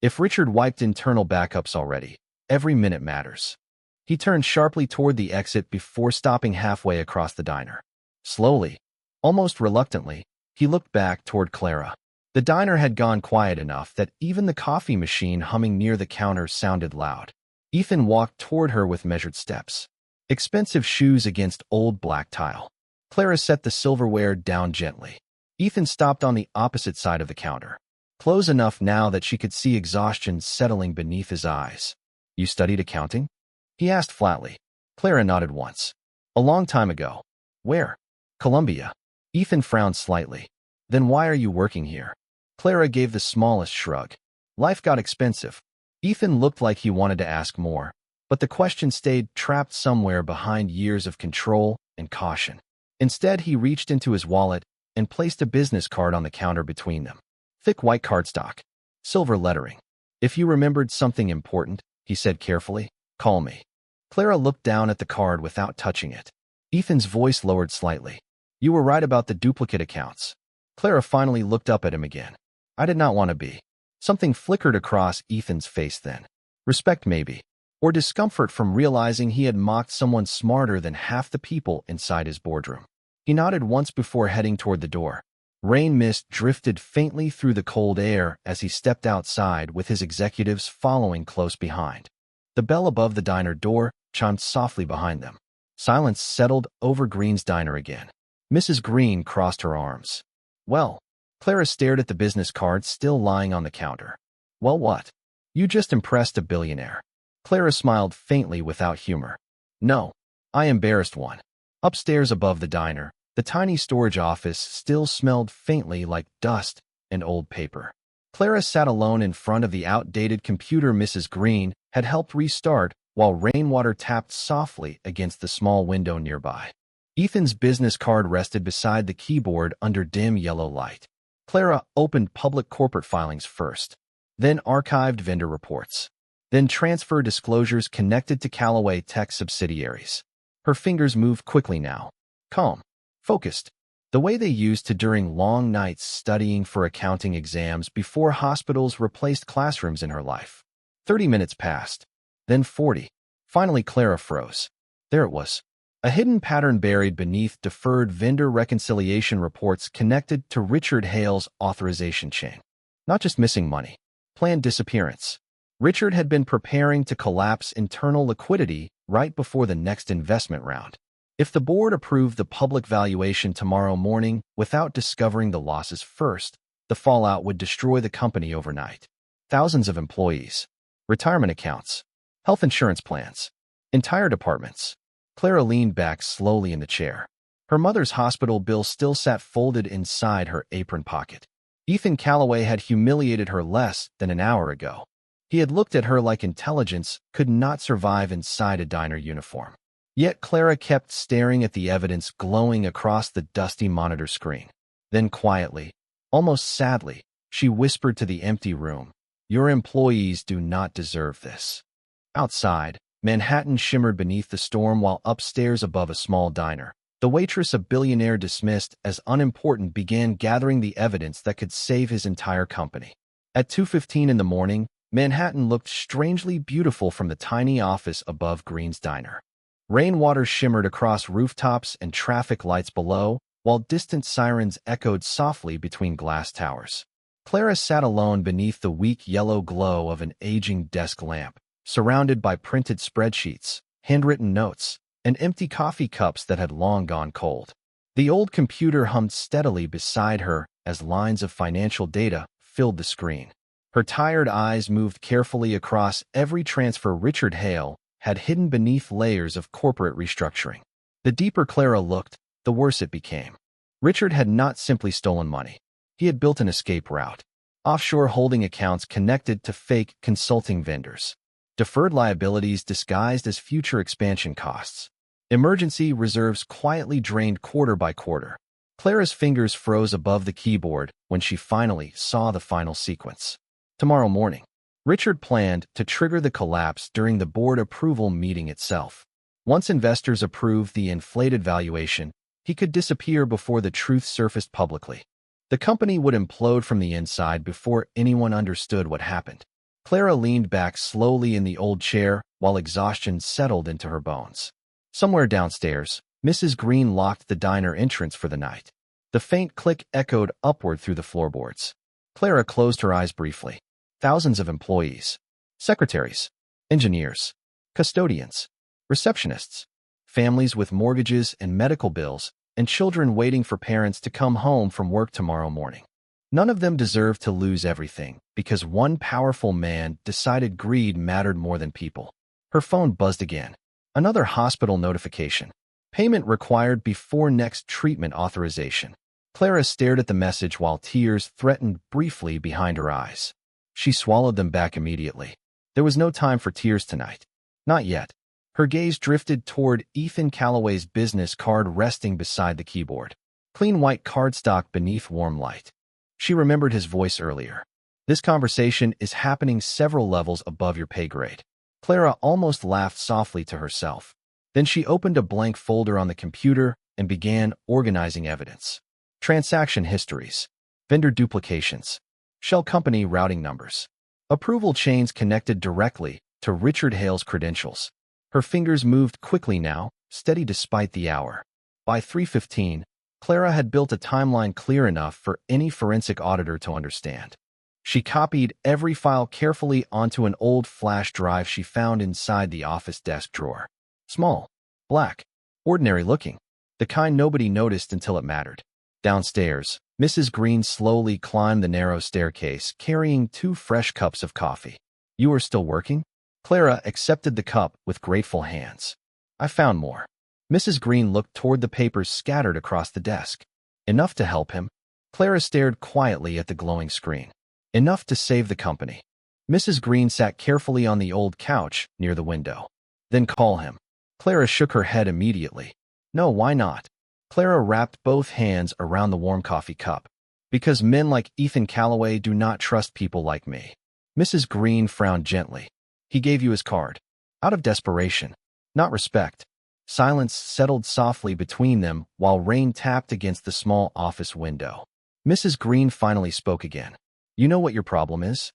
"If Richard wiped internal backups already, every minute matters." He turned sharply toward the exit before stopping halfway across the diner. Slowly, almost reluctantly, he looked back toward Clara. The diner had gone quiet enough that even the coffee machine humming near the counter sounded loud. Ethan walked toward her with measured steps. Expensive shoes against old black tile. Clara set the silverware down gently. Ethan stopped on the opposite side of the counter, close enough now that she could see exhaustion settling beneath his eyes. "You studied accounting?" he asked flatly. Clara nodded once. "A long time ago." "Where?" "Columbia." Ethan frowned slightly. "Then why are you working here?" Clara gave the smallest shrug. "Life got expensive." Ethan looked like he wanted to ask more, but the question stayed trapped somewhere behind years of control and caution. Instead, he reached into his wallet and placed a business card on the counter between them. Thick white cardstock. Silver lettering. "If you remembered something important," he said carefully, "call me." Clara looked down at the card without touching it. Ethan's voice lowered slightly. "You were right about the duplicate accounts." Clara finally looked up at him again. "I did not want to be." Something flickered across Ethan's face then. Respect maybe, or discomfort from realizing he had mocked someone smarter than half the people inside his boardroom. He nodded once before heading toward the door. Rain mist drifted faintly through the cold air as he stepped outside with his executives following close behind. The bell above the diner door chimed softly behind them. Silence settled over Green's diner again. Mrs. Green crossed her arms. "Well," Clara stared at the business card still lying on the counter. "Well, what?" "You just impressed a billionaire." Clara smiled faintly without humor. "No, I embarrassed one." Upstairs above the diner, the tiny storage office still smelled faintly like dust and old paper. Clara sat alone in front of the outdated computer Mrs. Green had helped restart while rainwater tapped softly against the small window nearby. Ethan's business card rested beside the keyboard under dim yellow light. Clara opened public corporate filings first, then archived vendor reports, then transfer disclosures connected to Callaway Tech subsidiaries. Her fingers moved quickly now, calm, focused, the way they used to during long nights studying for accounting exams before hospitals replaced classrooms in her life. 30 minutes passed, then 40. Finally, Clara froze. There it was, a hidden pattern buried beneath deferred vendor reconciliation reports connected to Richard Hale's authorization chain. Not just missing money, planned disappearance. Richard had been preparing to collapse internal liquidity right before the next investment round. If the board approved the public valuation tomorrow morning without discovering the losses first, the fallout would destroy the company overnight. Thousands of employees, retirement accounts, health insurance plans, entire departments. Clara leaned back slowly in the chair. Her mother's hospital bill still sat folded inside her apron pocket. Ethan Callaway had humiliated her less than an hour ago. He had looked at her like intelligence could not survive inside a diner uniform. Yet Clara kept staring at the evidence glowing across the dusty monitor screen. Then quietly, almost sadly, she whispered to the empty room, "Your employees do not deserve this." Outside, Manhattan shimmered beneath the storm while upstairs above a small diner, the waitress a billionaire dismissed as unimportant began gathering the evidence that could save his entire company. At 2:15 in the morning, Manhattan looked strangely beautiful from the tiny office above Green's diner. Rainwater shimmered across rooftops and traffic lights below, while distant sirens echoed softly between glass towers. Clara sat alone beneath the weak yellow glow of an aging desk lamp, surrounded by printed spreadsheets, handwritten notes, and empty coffee cups that had long gone cold. The old computer hummed steadily beside her as lines of financial data filled the screen. Her tired eyes moved carefully across every transfer Richard Hale had hidden beneath layers of corporate restructuring. The deeper Clara looked, the worse it became. Richard had not simply stolen money. He had built an escape route. Offshore holding accounts connected to fake consulting vendors. Deferred liabilities disguised as future expansion costs. Emergency reserves quietly drained quarter by quarter. Clara's fingers froze above the keyboard when she finally saw the final sequence. Tomorrow morning, Richard planned to trigger the collapse during the board approval meeting itself. Once investors approved the inflated valuation, he could disappear before the truth surfaced publicly. The company would implode from the inside before anyone understood what happened. Clara leaned back slowly in the old chair while exhaustion settled into her bones. Somewhere downstairs, Mrs. Green locked the diner entrance for the night. The faint click echoed upward through the floorboards. Clara closed her eyes briefly. Thousands of employees, secretaries, engineers, custodians, receptionists, families with mortgages and medical bills, and children waiting for parents to come home from work tomorrow morning. None of them deserved to lose everything because one powerful man decided greed mattered more than people. Her phone buzzed again. Another hospital notification. Payment required before next treatment authorization. Clara stared at the message while tears threatened briefly behind her eyes. She swallowed them back immediately. There was no time for tears tonight. Not yet. Her gaze drifted toward Ethan Callaway's business card resting beside the keyboard. Clean white cardstock beneath warm light. She remembered his voice earlier. This conversation is happening several levels above your pay grade. Clara almost laughed softly to herself. Then she opened a blank folder on the computer and began organizing evidence. Transaction histories, vendor duplications, shell company routing numbers, approval chains connected directly to Richard Hale's credentials. Her fingers moved quickly now, steady despite the hour. By 3:15, Clara had built a timeline clear enough for any forensic auditor to understand. She copied every file carefully onto an old flash drive she found inside the office desk drawer. Small, black, ordinary looking, the kind nobody noticed until it mattered. Downstairs, Mrs. Green slowly climbed the narrow staircase, carrying 2 fresh cups of coffee. "You are still working?" Clara accepted the cup with grateful hands. "I found more." Mrs. Green looked toward the papers scattered across the desk. "Enough to help him?" Clara stared quietly at the glowing screen. Enough to save the company. Mrs. Green sat carefully on the old couch near the window. Then call him. Clara shook her head immediately. No, why not? Clara wrapped both hands around the warm coffee cup. Because men like Ethan Calloway do not trust people like me. Mrs. Green frowned gently. He gave you his card. Out of desperation. Not respect. Silence settled softly between them while rain tapped against the small office window. Mrs. Green finally spoke again. You know what your problem is?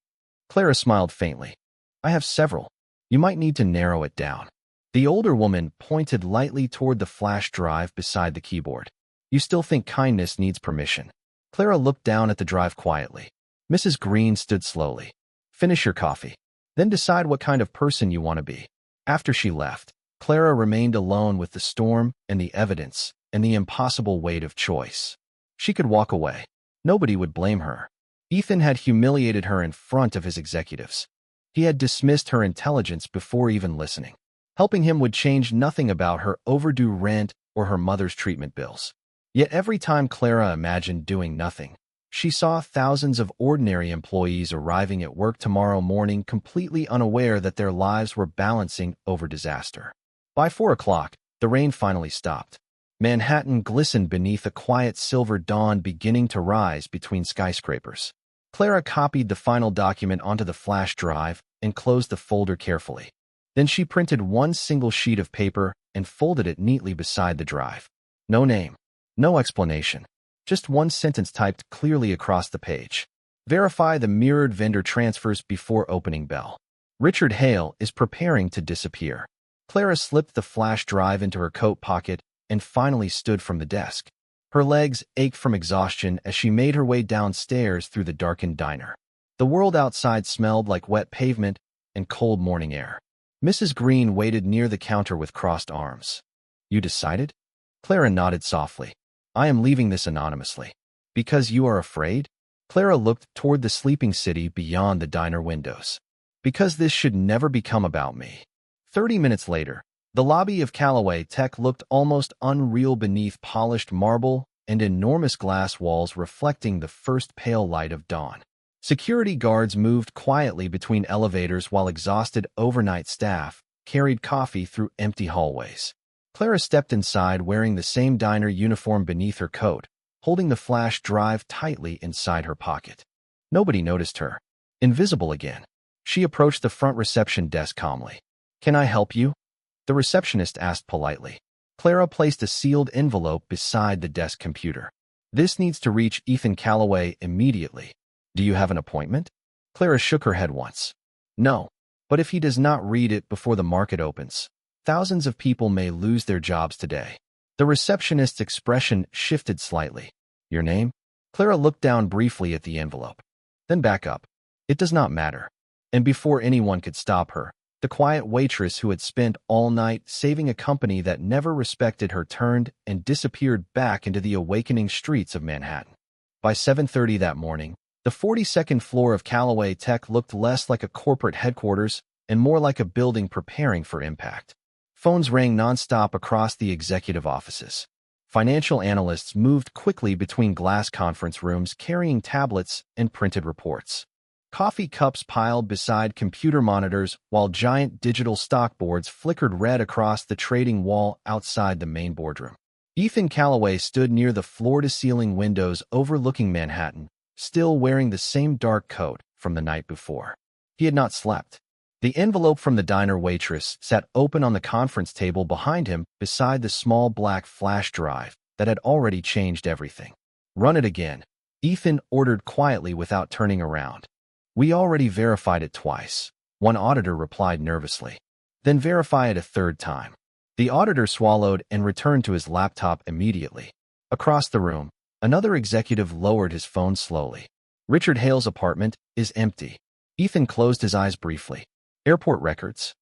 Clara smiled faintly. I have several. You might need to narrow it down. The older woman pointed lightly toward the flash drive beside the keyboard. You still think kindness needs permission. Clara looked down at the drive quietly. Mrs. Green stood slowly. Finish your coffee. Then decide what kind of person you want to be. After she left, Clara remained alone with the storm and the evidence and the impossible weight of choice. She could walk away. Nobody would blame her. Ethan had humiliated her in front of his executives. He had dismissed her intelligence before even listening. Helping him would change nothing about her overdue rent or her mother's treatment bills. Yet every time Clara imagined doing nothing, she saw thousands of ordinary employees arriving at work tomorrow morning completely unaware that their lives were balancing over disaster. By 4 o'clock, the rain finally stopped. Manhattan glistened beneath a quiet silver dawn beginning to rise between skyscrapers. Clara copied the final document onto the flash drive and closed the folder carefully. Then she printed one single sheet of paper and folded it neatly beside the drive. No name, no explanation, just one sentence typed clearly across the page. Verify the mirrored vendor transfers before opening bell. Richard Hale is preparing to disappear. Clara slipped the flash drive into her coat pocket and finally stood from the desk. Her legs ached from exhaustion as she made her way downstairs through the darkened diner. The world outside smelled like wet pavement and cold morning air. Mrs. Green waited near the counter with crossed arms. You decided? Clara nodded softly. I am leaving this anonymously. Because you are afraid? Clara looked toward the sleeping city beyond the diner windows. Because this should never become about me. 30 minutes later, the lobby of Callaway Tech looked almost unreal beneath polished marble and enormous glass walls reflecting the first pale light of dawn. Security guards moved quietly between elevators while exhausted overnight staff carried coffee through empty hallways. Clara stepped inside wearing the same diner uniform beneath her coat, holding the flash drive tightly inside her pocket. Nobody noticed her. Invisible again. She approached the front reception desk calmly. Can I help you? The receptionist asked politely. Clara placed a sealed envelope beside the desk computer. This needs to reach Ethan Calloway immediately. Do you have an appointment? Clara shook her head once. No, but if he does not read it before the market opens, thousands of people may lose their jobs today. The receptionist's expression shifted slightly. Your name? Clara looked down briefly at the envelope. Then back up. It does not matter. And before anyone could stop her, the quiet waitress who had spent all night saving a company that never respected her turned and disappeared back into the awakening streets of Manhattan. By 7:30 that morning, the 42nd floor of Callaway Tech looked less like a corporate headquarters and more like a building preparing for impact. Phones rang nonstop across the executive offices. Financial analysts moved quickly between glass conference rooms carrying tablets and printed reports. Coffee cups piled beside computer monitors while giant digital stock boards flickered red across the trading wall outside the main boardroom. Ethan Calloway stood near the floor-to-ceiling windows overlooking Manhattan, still wearing the same dark coat from the night before. He had not slept. The envelope from the diner waitress sat open on the conference table behind him beside the small black flash drive that had already changed everything. Run it again, Ethan ordered quietly without turning around. We already verified it twice, one auditor replied nervously. Then verify it a third time. The auditor swallowed and returned to his laptop immediately. Across the room, another executive lowered his phone slowly. Richard Hale's apartment is empty. Ethan closed his eyes briefly. Airport records.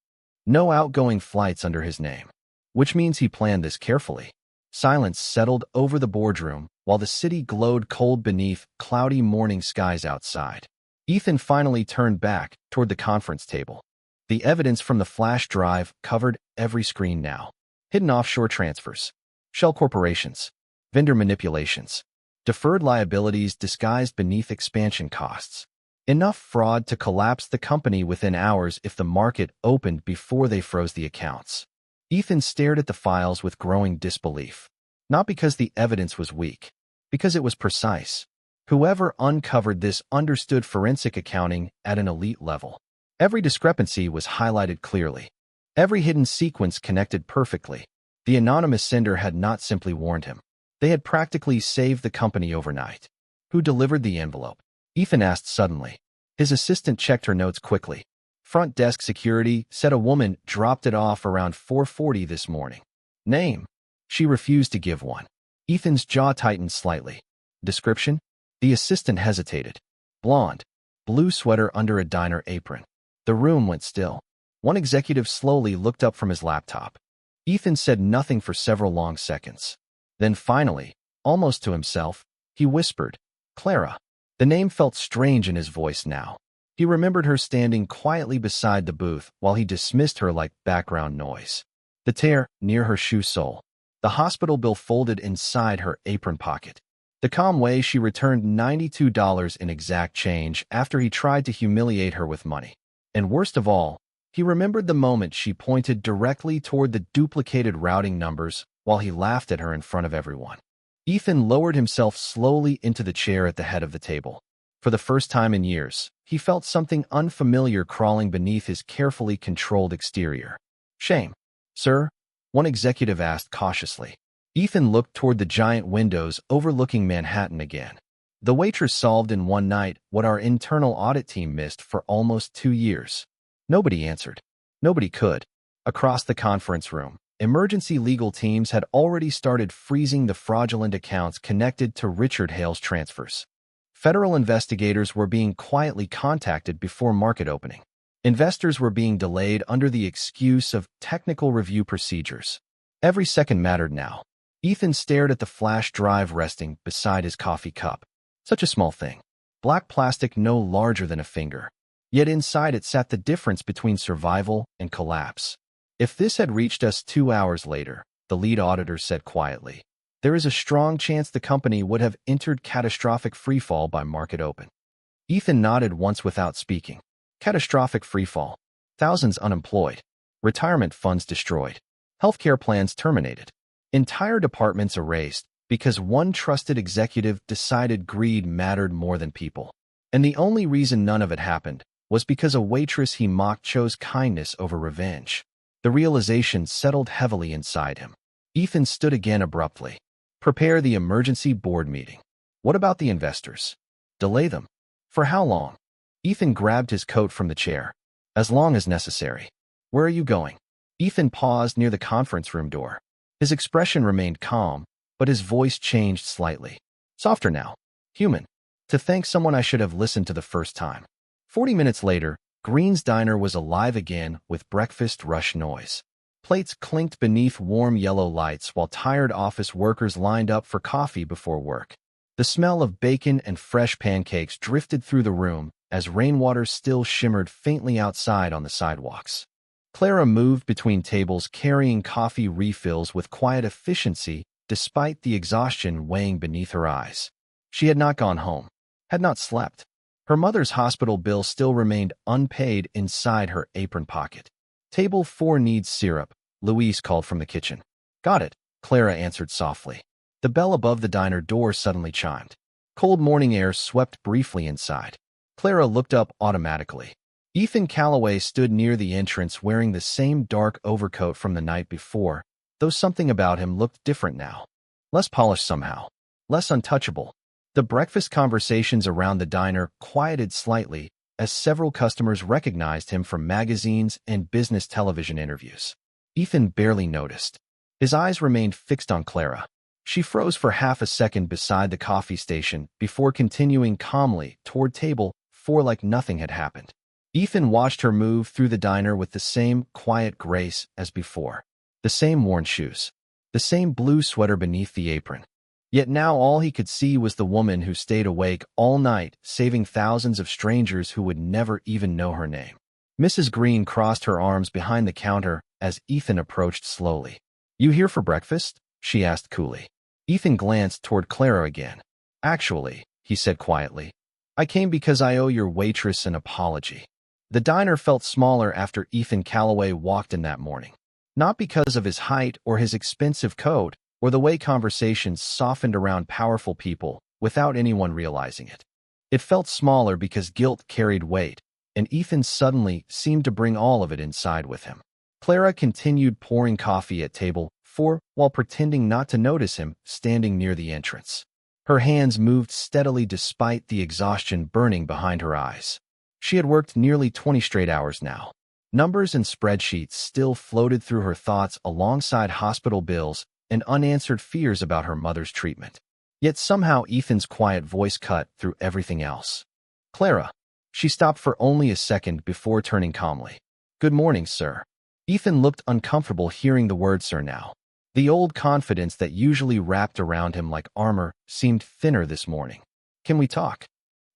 No outgoing flights under his name. Which means he planned this carefully. Silence settled over the boardroom while the city glowed cold beneath cloudy morning skies outside. Ethan finally turned back toward the conference table. The evidence from the flash drive covered every screen now. Hidden offshore transfers, shell corporations, vendor manipulations, deferred liabilities disguised beneath expansion costs. Enough fraud to collapse the company within hours if the market opened before they froze the accounts. Ethan stared at the files with growing disbelief. Not because the evidence was weak, because it was precise. Whoever uncovered this understood forensic accounting at an elite level. Every discrepancy was highlighted clearly. Every hidden sequence connected perfectly. The anonymous sender had not simply warned him. They had practically saved the company overnight. Who delivered the envelope? Ethan asked suddenly. His assistant checked her notes quickly. Front desk security said a woman dropped it off around 4:40 this morning. Name? She refused to give one. Ethan's jaw tightened slightly. Description? The assistant hesitated. Blonde. Blue sweater under a diner apron. The room went still. One executive slowly looked up from his laptop. Ethan said nothing for several long seconds. Then finally, almost to himself, he whispered, Clara. The name felt strange in his voice now. He remembered her standing quietly beside the booth while he dismissed her like background noise. The tear near her shoe sole. The hospital bill folded inside her apron pocket. The calm way she returned $92 in exact change after he tried to humiliate her with money. And worst of all, he remembered the moment she pointed directly toward the duplicated routing numbers while he laughed at her in front of everyone. Ethan lowered himself slowly into the chair at the head of the table. For the first time in years, he felt something unfamiliar crawling beneath his carefully controlled exterior. Shame, sir? One executive asked cautiously. Ethan looked toward the giant windows overlooking Manhattan again. The Waitress solved in one night what our internal audit team missed for almost 2 years. Nobody answered. Nobody could. Across the conference room, emergency legal teams had already started freezing the fraudulent accounts connected to Richard Hale's transfers. Federal investigators were being quietly contacted before market opening. Investors were being delayed under the excuse of technical review procedures. Every second mattered now. Ethan stared at the flash drive resting beside his coffee cup. Such a small thing. Black plastic no larger than a finger. Yet inside it sat the difference between survival and collapse. If this had reached us 2 hours later, the lead auditor said quietly, there is a strong chance the company would have entered catastrophic freefall by market open. Ethan nodded once without speaking. Catastrophic freefall. Thousands unemployed. Retirement funds destroyed. Healthcare plans terminated. Entire departments erased because one trusted executive decided greed mattered more than people. And the only reason none of it happened was because a waitress he mocked chose kindness over revenge. The realization settled heavily inside him. Ethan stood again abruptly. Prepare the emergency board meeting. What about the investors? Delay them. For how long? Ethan grabbed his coat from the chair. As long as necessary. Where are you going? Ethan paused near the conference room door. His expression remained calm, but his voice changed slightly. Softer now. Human. To thank someone I should have listened to the first time. 40 minutes later, Green's Diner was alive again with breakfast rush noise. Plates clinked beneath warm yellow lights while tired office workers lined up for coffee before work. The smell of bacon and fresh pancakes drifted through the room as rainwater still shimmered faintly outside on the sidewalks. Clara moved between tables carrying coffee refills with quiet efficiency despite the exhaustion weighing beneath her eyes. She had not gone home, had not slept. Her mother's hospital bill still remained unpaid inside her apron pocket. Table 4 needs syrup, Louise called from the kitchen. Got it, Clara answered softly. The bell above the diner door suddenly chimed. Cold morning air swept briefly inside. Clara looked up automatically. Ethan Calloway stood near the entrance wearing the same dark overcoat from the night before, though something about him looked different now. Less polished somehow. Less untouchable. The breakfast conversations around the diner quieted slightly as several customers recognized him from magazines and business television interviews. Ethan barely noticed. His eyes remained fixed on Clara. She froze for half a second beside the coffee station before continuing calmly toward table 4 like nothing had happened. Ethan watched her move through the diner with the same quiet grace as before. The same worn shoes. The same blue sweater beneath the apron. Yet now all he could see was the woman who stayed awake all night, saving thousands of strangers who would never even know her name. Mrs. Green crossed her arms behind the counter as Ethan approached slowly. You here for breakfast? She asked coolly. Ethan glanced toward Clara again. Actually, he said quietly, I came because I owe your waitress an apology. The diner felt smaller after Ethan Calloway walked in that morning. Not because of his height or his expensive coat, or the way conversations softened around powerful people without anyone realizing it. It felt smaller because guilt carried weight, and Ethan suddenly seemed to bring all of it inside with him. Clara continued pouring coffee at table 4 while pretending not to notice him standing near the entrance. Her hands moved steadily despite the exhaustion burning behind her eyes. She had worked nearly 20 straight hours now. Numbers and spreadsheets still floated through her thoughts alongside hospital bills and unanswered fears about her mother's treatment. Yet somehow Ethan's quiet voice cut through everything else. Clara. She stopped for only a second before turning calmly. Good morning, sir. Ethan looked uncomfortable hearing the word sir now. The old confidence that usually wrapped around him like armor seemed thinner this morning. Can we talk?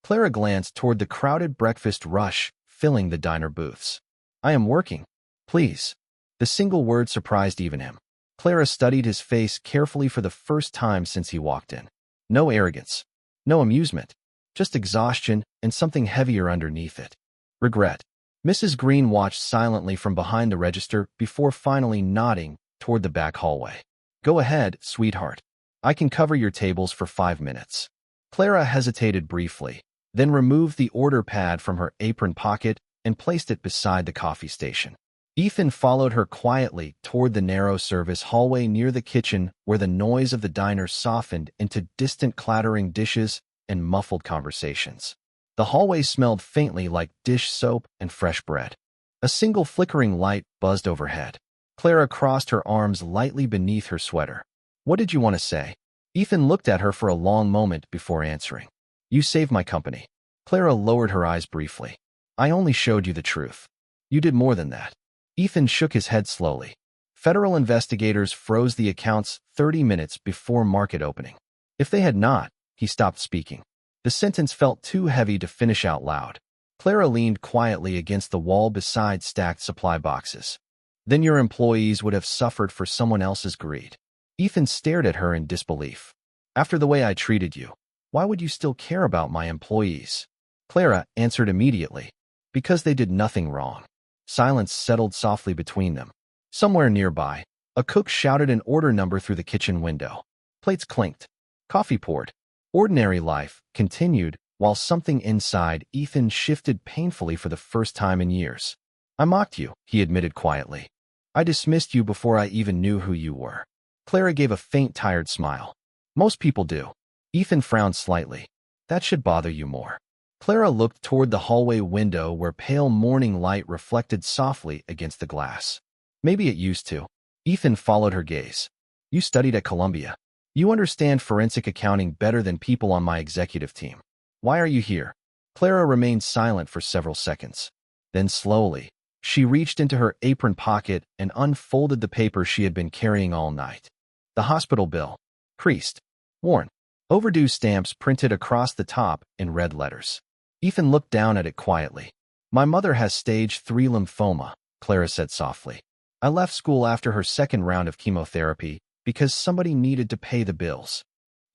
Clara glanced toward the crowded breakfast rush filling the diner booths. I am working. Please. The single word surprised even him. Clara studied his face carefully for the first time since he walked in. No arrogance. No amusement. Just exhaustion and something heavier underneath it. Regret. Mrs. Green watched silently from behind the register before finally nodding toward the back hallway. Go ahead, sweetheart. I can cover your tables for 5 minutes. Clara hesitated briefly, then removed the order pad from her apron pocket and placed it beside the coffee station. Ethan followed her quietly toward the narrow service hallway near the kitchen where the noise of the diner softened into distant clattering dishes and muffled conversations. The hallway smelled faintly like dish soap and fresh bread. A single flickering light buzzed overhead. Clara crossed her arms lightly beneath her sweater. What did you want to say? Ethan looked at her for a long moment before answering. You saved my company. Clara lowered her eyes briefly. I only showed you the truth. You did more than that. Ethan shook his head slowly. Federal investigators froze the accounts 30 minutes before market opening. If they had not, he stopped speaking. The sentence felt too heavy to finish out loud. Clara leaned quietly against the wall beside stacked supply boxes. Then your employees would have suffered for someone else's greed. Ethan stared at her in disbelief. After the way I treated you, why would you still care about my employees? Clara answered immediately. Because they did nothing wrong. Silence settled softly between them. Somewhere nearby, a cook shouted an order number through the kitchen window. Plates clinked. Coffee poured. Ordinary life continued, while something inside Ethan shifted painfully for the first time in years. I mocked you, he admitted quietly. I dismissed you before I even knew who you were. Clara gave a faint, tired smile. Most people do. Ethan frowned slightly. That should bother you more. Clara looked toward the hallway window where pale morning light reflected softly against the glass. Maybe it used to. Ethan followed her gaze. You studied at Columbia. You understand forensic accounting better than people on my executive team. Why are you here? Clara remained silent for several seconds. Then slowly, she reached into her apron pocket and unfolded the paper she had been carrying all night. The hospital bill. Creased. Worn. Overdue stamps printed across the top in red letters. Ethan looked down at it quietly. My mother has stage 3 lymphoma, Clara said softly. I left school after her second round of chemotherapy because somebody needed to pay the bills.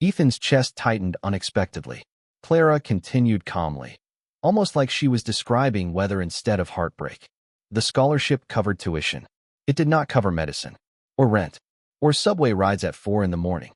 Ethan's chest tightened unexpectedly. Clara continued calmly, almost like she was describing weather instead of heartbreak. The scholarship covered tuition. It did not cover medicine, or rent, or subway rides at 4 in the morning.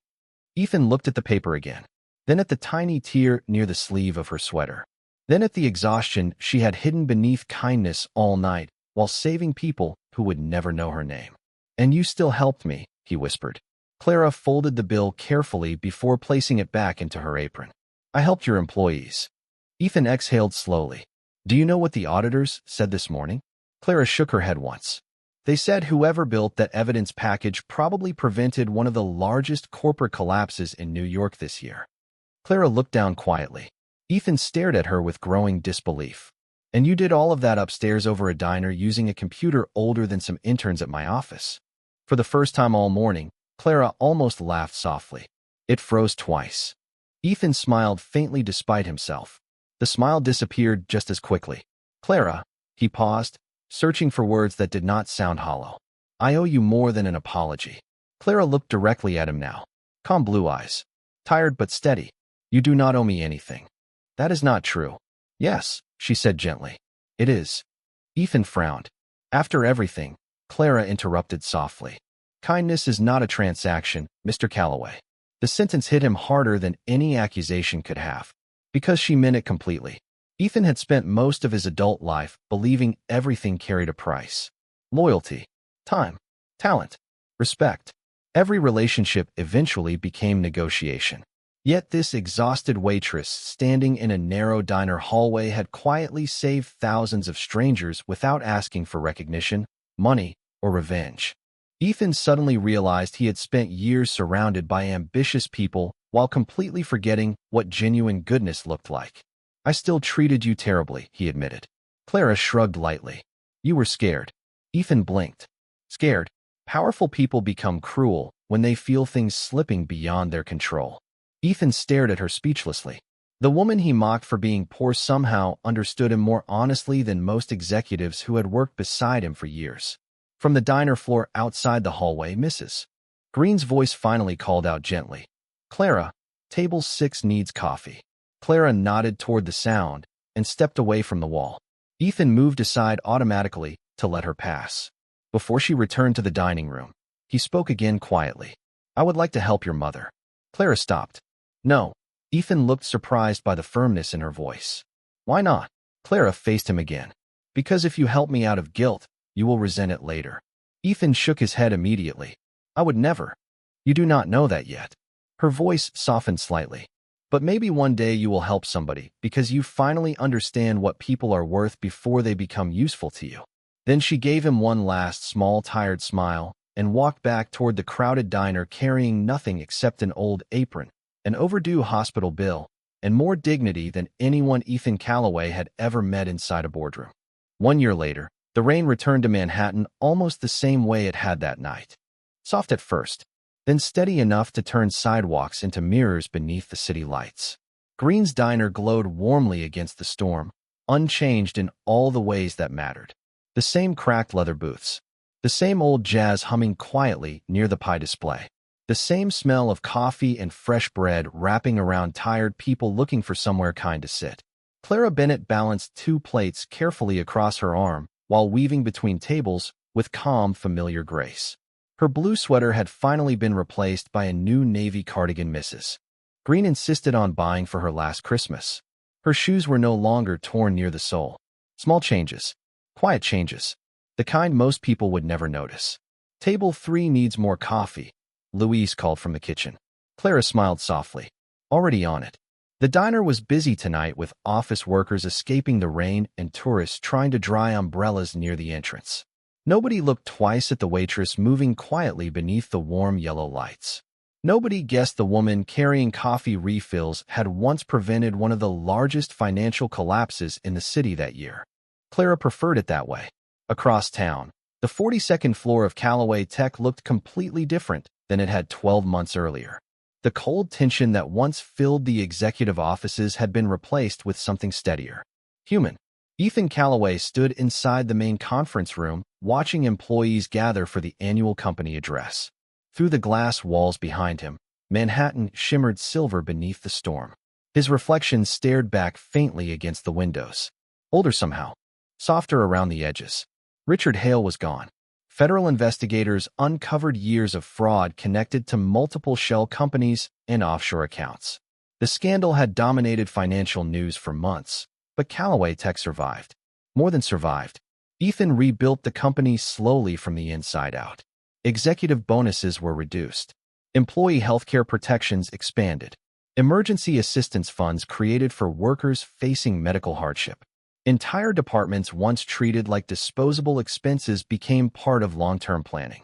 Ethan looked at the paper again, then at the tiny tear near the sleeve of her sweater, then at the exhaustion she had hidden beneath kindness all night while saving people who would never know her name. And you still helped me, he whispered. Clara folded the bill carefully before placing it back into her apron. I helped your employees. Ethan exhaled slowly. Do you know what the auditors said this morning? Clara shook her head once. They said whoever built that evidence package probably prevented one of the largest corporate collapses in New York this year. Clara looked down quietly. Ethan stared at her with growing disbelief. And you did all of that upstairs over a diner using a computer older than some interns at my office. For the first time all morning, Clara almost laughed softly. It froze twice. Ethan smiled faintly despite himself. The smile disappeared just as quickly. Clara, he paused, searching for words that did not sound hollow. I owe you more than an apology. Clara looked directly at him now. Calm blue eyes. Tired but steady. You do not owe me anything. That is not true. Yes, she said gently. It is. Ethan frowned. After everything, Clara interrupted softly. Kindness is not a transaction, Mr. Calloway. The sentence hit him harder than any accusation could have, because she meant it completely. Ethan had spent most of his adult life believing everything carried a price. Loyalty, time, talent, respect. Every relationship eventually became negotiation. Yet this exhausted waitress standing in a narrow diner hallway had quietly saved thousands of strangers without asking for recognition, money, or revenge. Ethan suddenly realized he had spent years surrounded by ambitious people while completely forgetting what genuine goodness looked like. I still treated you terribly, he admitted. Clara shrugged lightly. You were scared. Ethan blinked. Scared. Powerful people become cruel when they feel things slipping beyond their control. Ethan stared at her speechlessly. The woman he mocked for being poor somehow understood him more honestly than most executives who had worked beside him for years. From the diner floor outside the hallway, Mrs. Green's voice finally called out gently. Clara, table 6 needs coffee. Clara nodded toward the sound and stepped away from the wall. Ethan moved aside automatically to let her pass. Before she returned to the dining room, he spoke again quietly. I would like to help your mother. Clara stopped. No. Ethan looked surprised by the firmness in her voice. Why not? Clara faced him again. Because if you help me out of guilt, you will resent it later. Ethan shook his head immediately. I would never. You do not know that yet. Her voice softened slightly. But maybe one day you will help somebody because you finally understand what people are worth before they become useful to you. Then she gave him one last small tired smile and walked back toward the crowded diner carrying nothing except an old apron, an overdue hospital bill, and more dignity than anyone Ethan Calloway had ever met inside a boardroom. 1 year later, the rain returned to Manhattan almost the same way it had that night. Soft at first, then steady enough to turn sidewalks into mirrors beneath the city lights. Green's diner glowed warmly against the storm, unchanged in all the ways that mattered. The same cracked leather booths, the same old jazz humming quietly near the pie display, the same smell of coffee and fresh bread wrapping around tired people looking for somewhere kind to sit. Clara Bennett balanced 2 plates carefully across her arm while weaving between tables with calm, familiar grace. Her blue sweater had finally been replaced by a new navy cardigan Mrs. Green insisted on buying for her last Christmas. Her shoes were no longer torn near the sole. Small changes. Quiet changes. The kind most people would never notice. Table 3 needs more coffee, Louise called from the kitchen. Clara smiled softly. Already on it. The diner was busy tonight with office workers escaping the rain and tourists trying to dry umbrellas near the entrance. Nobody looked twice at the waitress moving quietly beneath the warm yellow lights. Nobody guessed the woman carrying coffee refills had once prevented one of the largest financial collapses in the city that year. Clara preferred it that way. Across town, the 42nd floor of Calloway Tech looked completely different than it had 12 months earlier. The cold tension that once filled the executive offices had been replaced with something steadier. Human. Ethan Calloway stood inside the main conference room, watching employees gather for the annual company address. Through the glass walls behind him, Manhattan shimmered silver beneath the storm. His reflection stared back faintly against the windows. Older somehow. Softer around the edges. Richard Hale was gone. Federal investigators uncovered years of fraud connected to multiple shell companies and offshore accounts. The scandal had dominated financial news for months, but Calloway Tech survived. More than survived. Ethan rebuilt the company slowly from the inside out. Executive bonuses were reduced. Employee healthcare protections expanded. Emergency assistance funds created for workers facing medical hardship. Entire departments once treated like disposable expenses became part of long-term planning.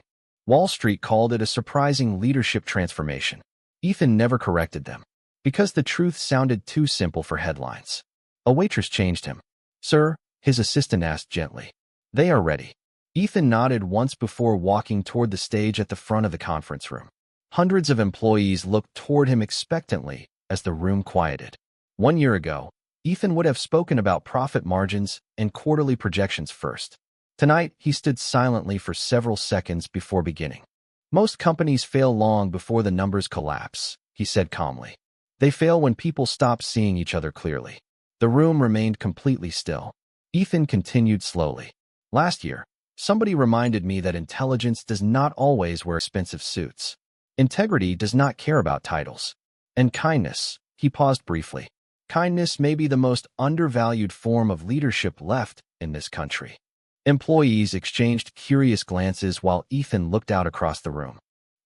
Wall Street called it a surprising leadership transformation. Ethan never corrected them, because the truth sounded too simple for headlines. A waitress changed him. Sir, his assistant asked gently. They are ready. Ethan nodded once before walking toward the stage at the front of the conference room. Hundreds of employees looked toward him expectantly as the room quieted. 1 year ago, Ethan would have spoken about profit margins and quarterly projections first. Tonight, he stood silently for several seconds before beginning. Most companies fail long before the numbers collapse, he said calmly. They fail when people stop seeing each other clearly. The room remained completely still. Ethan continued slowly. Last year, somebody reminded me that intelligence does not always wear expensive suits. Integrity does not care about titles. And kindness, he paused briefly. Kindness may be the most undervalued form of leadership left in this country. Employees exchanged curious glances while Ethan looked out across the room.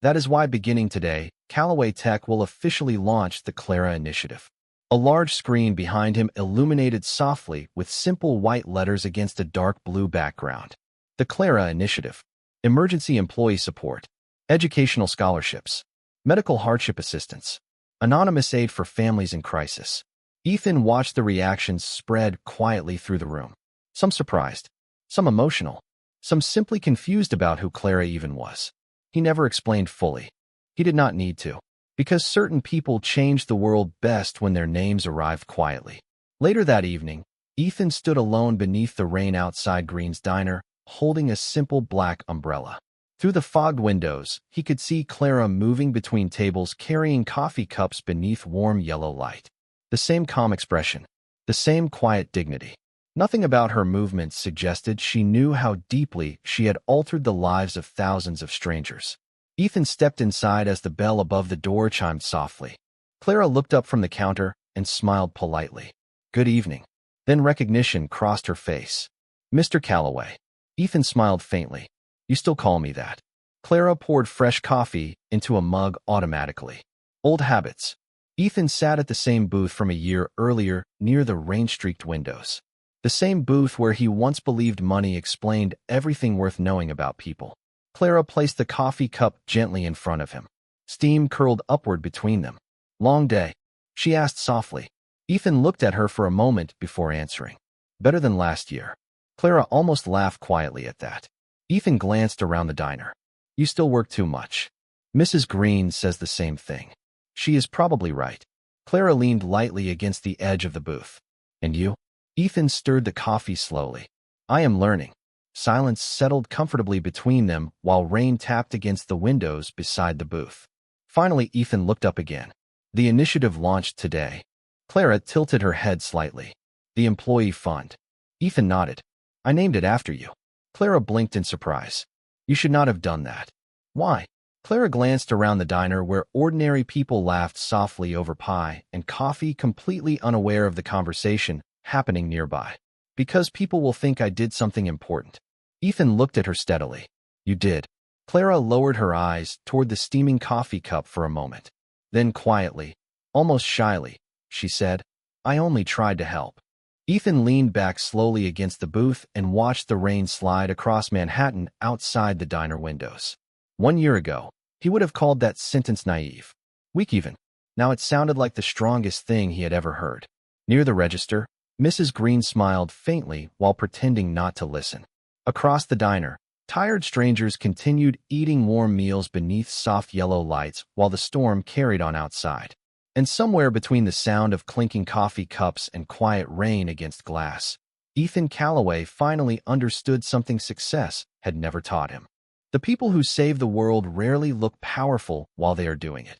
That is why beginning today, Callaway Tech will officially launch the Clara Initiative. A large screen behind him illuminated softly with simple white letters against a dark blue background. The Clara Initiative. Emergency employee support. Educational scholarships. Medical hardship assistance. Anonymous aid for families in crisis. Ethan watched the reactions spread quietly through the room. Some surprised. Some emotional. Some simply confused about who Clara even was. He never explained fully. He did not need to. Because certain people change the world best when their names arrive quietly. Later that evening, Ethan stood alone beneath the rain outside Green's diner, holding a simple black umbrella. Through the fogged windows, he could see Clara moving between tables carrying coffee cups beneath warm yellow light. The same calm expression, the same quiet dignity. Nothing about her movements suggested she knew how deeply she had altered the lives of thousands of strangers. Ethan stepped inside as the bell above the door chimed softly. Clara looked up from the counter and smiled politely. "Good evening." Then recognition crossed her face. "Mr. Callaway." Ethan smiled faintly. "You still call me that." Clara poured fresh coffee into a mug automatically. Old habits. Ethan sat at the same booth from a year earlier near the rain-streaked windows. The same booth where he once believed money explained everything worth knowing about people. Clara placed the coffee cup gently in front of him. Steam curled upward between them. "Long day?" she asked softly. Ethan looked at her for a moment before answering. "Better than last year." Clara almost laughed quietly at that. Ethan glanced around the diner. "You still work too much. Mrs. Green says the same thing." "She is probably right." Clara leaned lightly against the edge of the booth. "And you?" Ethan stirred the coffee slowly. "I am learning." Silence settled comfortably between them while rain tapped against the windows beside the booth. Finally, Ethan looked up again. "The initiative launched today." Clara tilted her head slightly. "The employee fund." Ethan nodded. "I named it after you." Clara blinked in surprise. "You should not have done that." "Why?" Clara glanced around the diner where ordinary people laughed softly over pie and coffee, completely unaware of the conversation happening nearby. "Because people will think I did something important." Ethan looked at her steadily. "You did." Clara lowered her eyes toward the steaming coffee cup for a moment. Then quietly, almost shyly, she said, "I only tried to help." Ethan leaned back slowly against the booth and watched the rain slide across Manhattan outside the diner windows. 1 year ago, he would have called that sentence naive. Weak even. Now it sounded like the strongest thing he had ever heard. Near the register, Mrs. Green smiled faintly while pretending not to listen. Across the diner, tired strangers continued eating warm meals beneath soft yellow lights while the storm carried on outside. And somewhere between the sound of clinking coffee cups and quiet rain against glass, Ethan Callaway finally understood something success had never taught him. The people who save the world rarely look powerful while they are doing it.